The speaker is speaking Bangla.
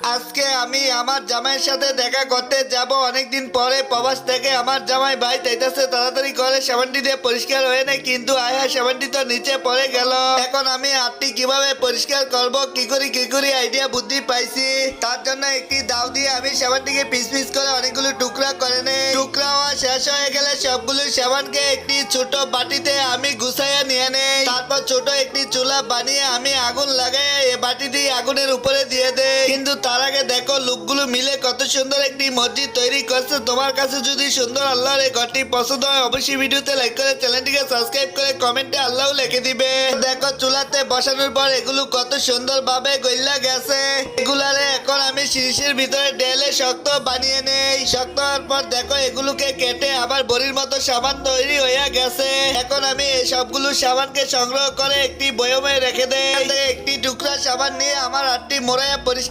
আজকে আমি আমার জামাইয়ের সাথে দেখা করতে যাব অনেকদিন পরে প্রবাস থেকে। আমার জামাই ভাই চাইতেছে তাড়াতাড়ি করে সাবানটি দিয়ে পরিষ্কার হয়ে নেয়, কিন্তু আয়া সাবানটি তো নিচে পড়ে গেল। এখন আমি হাতটি কিভাবে পরিষ্কার করব, কি করি আইডিয়া বুদ্ধি পাইছি। তার জন্য একটি দাও দিয়ে আমি সাবানটিকে পিস পিস করে অনেকগুলো টুকরা করে নেই। টুকরা হওয়া শেষ হয়ে গেলে সবগুলো সাবানকে একটি ছোট বাটিতে আমি গুছাইয়া নিয়ে নেই। তারপর ছোট একটি চুলা বানিয়ে আমি আগুন লাগাই এই বাটিটি আগুনের উপরে দিয়ে দেই। কিন্তু তার আগে দেখো লোকগুলো মিলে কত সুন্দর একটি মসজিদ তৈরি করছে। তোমার কাছে যদি সুন্দর আল্লাহর এই ঘরটি পছন্দ হয় অবশ্যই ভিডিওতে লাইক করে চ্যানেলটিকে সাবস্ক্রাইব করে কমেন্টে আল্লাহ লিখে দিবে। দেখো চুলাতে বসানোর পর এগুলো কত সুন্দর ভাবে গইলা গেছে। এগুলারে এখন আমি শিরিষের ভিতরে ঢেলে শক্ত বানিয়ে নেই। শক্ত হওয়ার পর দেখো এগুলোকে কেটে আবার বড়ির মতো সাবান তৈরি হয়ে গেছে। এখন আমি এই সবগুলো সাবানকে সংগ্রহ করে একটি বয়মে রেখে দেই। একটি টুকরা সাবান নিয়ে আমার হাতটি মোড়াইয়া পরিষ্কার